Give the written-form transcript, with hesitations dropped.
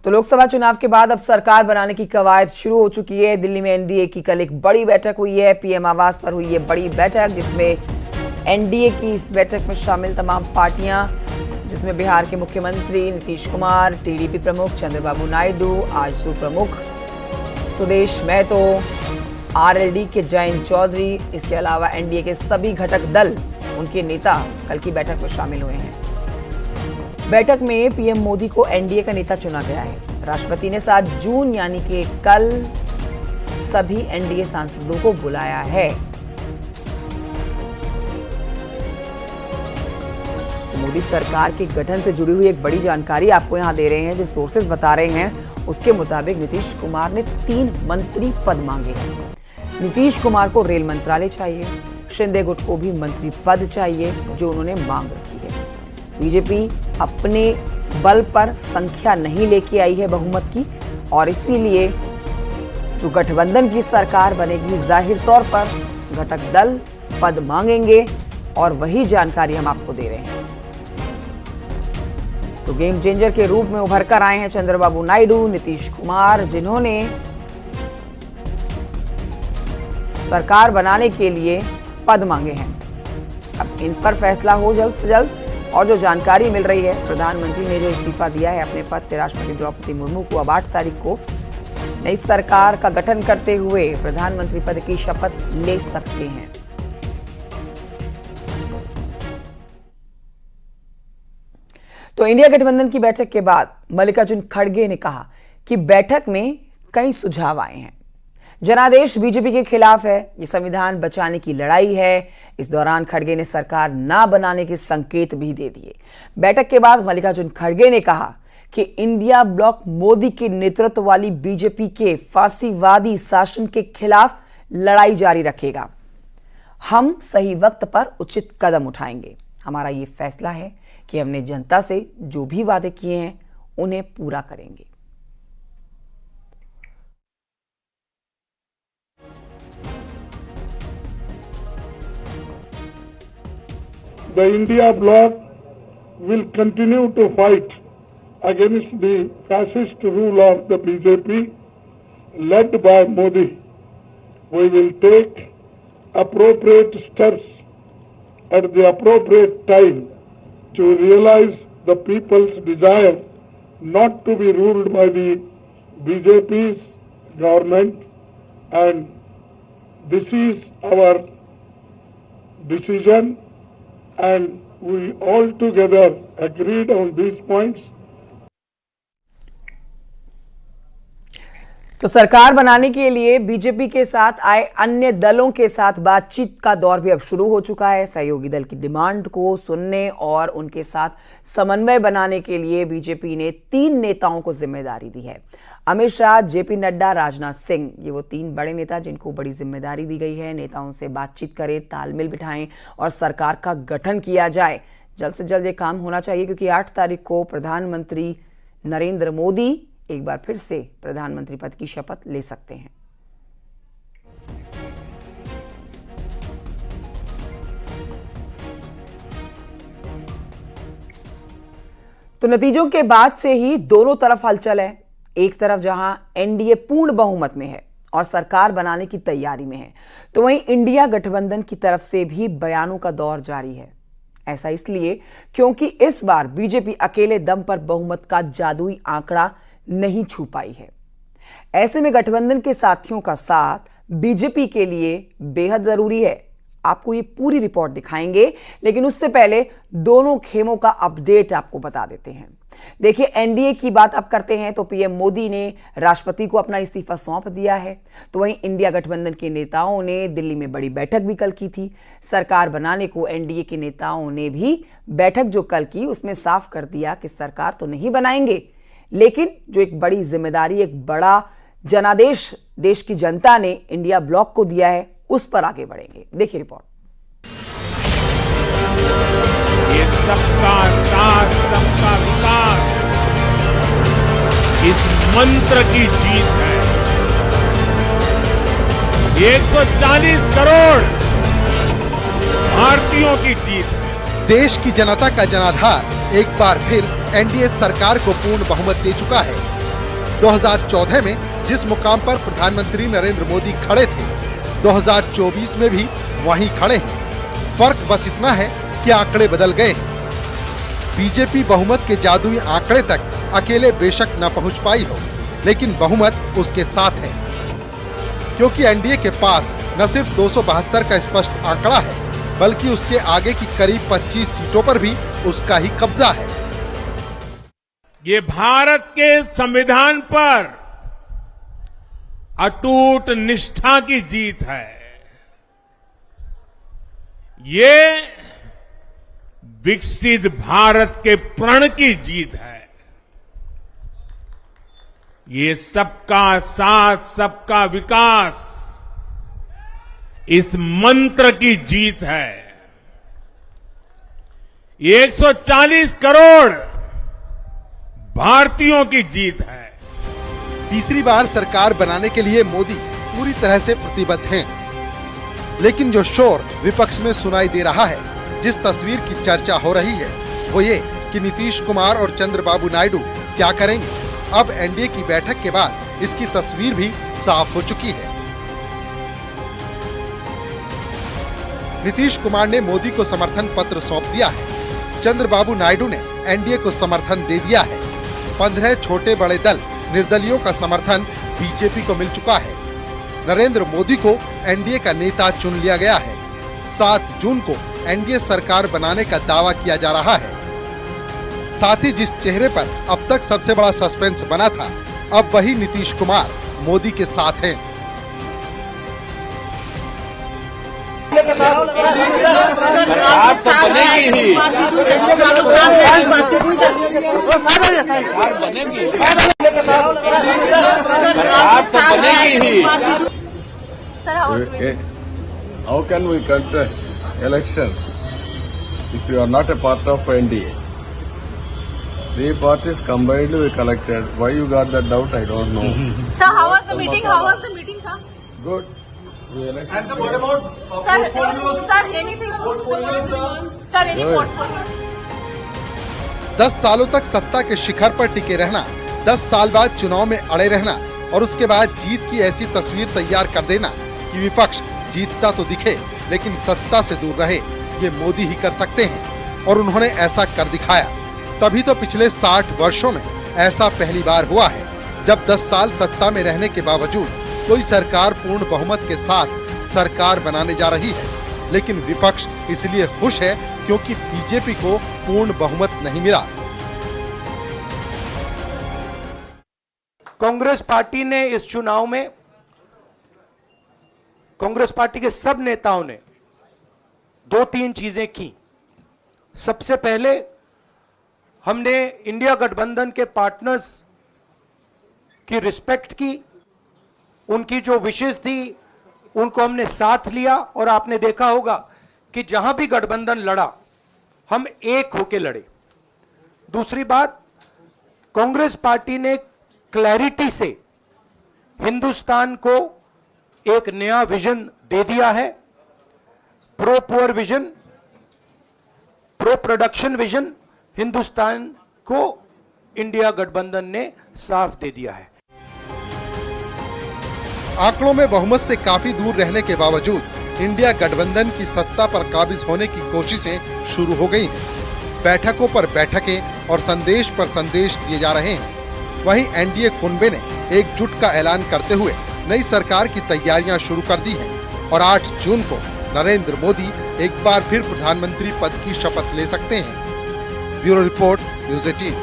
तो लोकसभा चुनाव के बाद अब सरकार बनाने की कवायद शुरू हो चुकी है। दिल्ली में एनडीए की कल एक बड़ी बैठक हुई है। पीएम आवास पर हुई है बड़ी बैठक, जिसमें एनडीए की इस बैठक में शामिल तमाम पार्टियां, जिसमें बिहार के मुख्यमंत्री नीतीश कुमार, टीडीपी प्रमुख चंद्रबाबू नायडू, आजसू प्रमुख सुदेश महतो, आरएलडी के जयंत चौधरी, इसके अलावा एनडीए के सभी घटक दल, उनके नेता कल की बैठक में शामिल हुए हैं। बैठक में पीएम मोदी को एनडीए का नेता चुना गया है। राष्ट्रपति ने 7 जून यानी कि कल सभी एनडीए सांसदों को बुलाया है। तो मोदी सरकार के गठन से जुड़ी हुई एक बड़ी जानकारी आपको यहां दे रहे हैं। जो सोर्सेज बता रहे हैं उसके मुताबिक नीतीश कुमार ने 3 मंत्री पद मांगे हैं। नीतीश कुमार को रेल मंत्रालय चाहिए, शिंदे गुट को भी मंत्री पद चाहिए, जो उन्होंने मांग रखी है। बीजेपी अपने बल पर संख्या नहीं लेके आई है बहुमत की, और इसीलिए जो गठबंधन की सरकार बनेगी, जाहिर तौर पर घटक दल पद मांगेंगे, और वही जानकारी हम आपको दे रहे हैं। तो गेम चेंजर के रूप में उभर कर आए हैं चंद्रबाबू नायडू, नीतीश कुमार, जिन्होंने सरकार बनाने के लिए पद मांगे हैं। अब इन पर फैसला हो जल्द से जल्द। और जो जानकारी मिल रही है, प्रधानमंत्री ने जो इस्तीफा दिया है अपने पद से राष्ट्रपति द्रौपदी मुर्मू को, अब 8 तारीख को नई सरकार का गठन करते हुए प्रधानमंत्री पद की शपथ ले सकते हैं। तो इंडिया गठबंधन की बैठक के बाद मल्लिकार्जुन खड़गे ने कहा कि बैठक में कई सुझाव आए हैं। जनादेश बीजेपी के खिलाफ है, ये संविधान बचाने की लड़ाई है। इस दौरान खड़गे ने सरकार ना बनाने के संकेत भी दे दिए। बैठक के बाद मल्लिकार्जुन खड़गे ने कहा कि इंडिया ब्लॉक मोदी के नेतृत्व वाली बीजेपी के फांसीवादी शासन के खिलाफ लड़ाई जारी रखेगा। हम सही वक्त पर उचित कदम उठाएंगे। हमारा ये फैसला है कि हमने जनता से जो भी वादे किए हैं उन्हें पूरा करेंगे। The India bloc will continue to fight against the fascist rule of the BJP led by Modi. We will take appropriate steps at the appropriate time to realize the people's desire not to be ruled by the BJP's government, and this is our decision. And we all together agreed on these points. तो सरकार बनाने के लिए BJP के साथ आए अन्य दलों के साथ बातचीत का दौर भी अब शुरू हो चुका है। सहयोगी दल की डिमांड को सुनने और उनके साथ समन्वय बनाने के लिए बीजेपी ने 3 नेताओं को जिम्मेदारी दी है। अमित शाह, जेपी नड्डा, राजनाथ सिंह, ये वो 3 बड़े नेता जिनको बड़ी जिम्मेदारी दी गई है। नेताओं से बातचीत करें, तालमेल बिठाएं और सरकार का गठन किया जाए। जल्द से जल्द ये काम होना चाहिए, क्योंकि 8 तारीख को प्रधानमंत्री नरेंद्र मोदी एक बार फिर से प्रधानमंत्री पद की शपथ ले सकते हैं। तो नतीजों के बाद से ही दोनों तरफ हलचल है। एक तरफ जहां एनडीए पूर्ण बहुमत में है और सरकार बनाने की तैयारी में है, तो वहीं इंडिया गठबंधन की तरफ से भी बयानों का दौर जारी है। ऐसा इसलिए क्योंकि इस बार बीजेपी अकेले दम पर बहुमत का जादुई आंकड़ा नहीं छू पाई है। ऐसे में गठबंधन के साथियों का साथ बीजेपी के लिए बेहद जरूरी है। आपको ये पूरी रिपोर्ट दिखाएंगे, लेकिन उससे पहले दोनों खेमों का अपडेट आपको बता देते हैं। देखिए, एनडीए की बात अब करते हैं तो पीएम मोदी ने राष्ट्रपति को अपना इस्तीफा सौंप दिया है। तो वहीं इंडिया गठबंधन के नेताओं ने दिल्ली में बड़ी बैठक भी कल की थी। सरकार बनाने को एनडीए के नेताओं ने भी बैठक जो कल की उसमें साफ कर दिया कि सरकार तो नहीं बनाएंगे, लेकिन जो एक बड़ी जिम्मेदारी, एक बड़ा जनादेश देश की जनता ने इंडिया ब्लॉक को दिया है, उस पर आगे बढ़ेंगे। देखिए रिपोर्ट। ये सबका साथ सबका विकास इस मंत्र की जीत है। 140 करोड़ भारतीयों की जीत है। देश की जनता का जनाधार एक बार फिर एनडीए सरकार को पूर्ण बहुमत दे चुका है। 2014 में जिस मुकाम पर प्रधानमंत्री नरेंद्र मोदी खड़े थे, 2024 में भी वहीं खड़े हैं। फर्क बस इतना है कि आंकड़े बदल गए हैं। बीजेपी बहुमत के जादुई आंकड़े तक अकेले बेशक न पहुंच पाई हो, लेकिन बहुमत उसके साथ है, क्योंकि एनडीए के पास न सिर्फ 272 का स्पष्ट आंकड़ा है, बल्कि उसके आगे की करीब 25 सीटों पर भी उसका ही कब्जा है। ये भारत के संविधान पर अटूट निष्ठा की जीत है। ये विकसित भारत के प्रण की जीत है। ये सबका साथ, सबका विकास, इस मंत्र की जीत है। ये 140 करोड़ भारतीयों की जीत है। तीसरी बार सरकार बनाने के लिए मोदी पूरी तरह से प्रतिबद्ध हैं। लेकिन जो शोर विपक्ष में सुनाई दे रहा है, जिस तस्वीर की चर्चा हो रही है, वो ये कि नीतीश कुमार और चंद्रबाबू नायडू क्या करेंगे। अब एनडीए की बैठक के बाद इसकी तस्वीर भी साफ हो चुकी है। नीतीश कुमार ने मोदी को समर्थन पत्र सौंप दिया है। चंद्रबाबू नायडू ने एनडीए को समर्थन दे दिया है। 15 छोटे बड़े दल निर्दलियों का समर्थन बीजेपी को मिल चुका है। नरेंद्र मोदी को एनडीए का नेता चुन लिया गया है। 7 जून को एनडीए सरकार बनाने का दावा किया जा रहा है। साथ ही जिस चेहरे पर अब तक सबसे बड़ा सस्पेंस बना था, अब वही नीतीश कुमार मोदी के साथ हैं। आप तो बनेगी ही। आप तो बनेगी ही। How can we contest elections if you are not a part of NDA? 3 parties combined we collected. Why you got that doubt? I don't know. Sir, how was the meeting? How was the meeting, sir? Good. We elected. And sir, what about sir, anything? Sir, any portfolio? 10 सालों तक सत्ता के शिखर पर टिके रहना, 10 साल बाद चुनाव में अड़े रहना और उसके बाद जीत की ऐसी तस्वीर तैयार कर देना कि विपक्ष जीतता तो दिखे लेकिन सत्ता से दूर रहे, ये मोदी ही कर सकते हैं और उन्होंने ऐसा कर दिखाया। तभी तो पिछले 60 वर्षों में ऐसा पहली बार हुआ है जब 10 साल सत्ता में रहने के बावजूद कोई सरकार पूर्ण बहुमत के साथ सरकार बनाने जा रही है। लेकिन विपक्ष इसलिए खुश है क्योंकि बीजेपी को पूर्ण बहुमत नहीं मिला। कांग्रेस पार्टी ने इस चुनाव में, कांग्रेस पार्टी के सब नेताओं ने 2-3 चीजें की। सबसे पहले हमने इंडिया गठबंधन के पार्टनर्स की रिस्पेक्ट की, उनकी जो विशेष थी उनको हमने साथ लिया और आपने देखा होगा कि जहां भी गठबंधन लड़ा हम एक होके लड़े। दूसरी बात, कांग्रेस पार्टी ने क्लैरिटी से हिंदुस्तान को एक नया विजन दे दिया है। Pro poor vision, pro production vision Hindustan को इंडिया गठबंधन ने साफ दे दिया है। आंकड़ों में बहुमत से काफी दूर रहने के बावजूद इंडिया गठबंधन की सत्ता पर काबिज होने की कोशिशें शुरू हो गई हैं। बैठकों पर बैठकें और संदेश पर संदेश दिए जा रहे हैं। वहीं एनडीए कुनबे ने एकजुट का ऐलान करते हुए नई सरकार की तैयारियां शुरू कर दी हैं और 8 जून को नरेंद्र मोदी एक बार फिर प्रधानमंत्री पद की शपथ ले सकते हैं। Bureau report, news 18।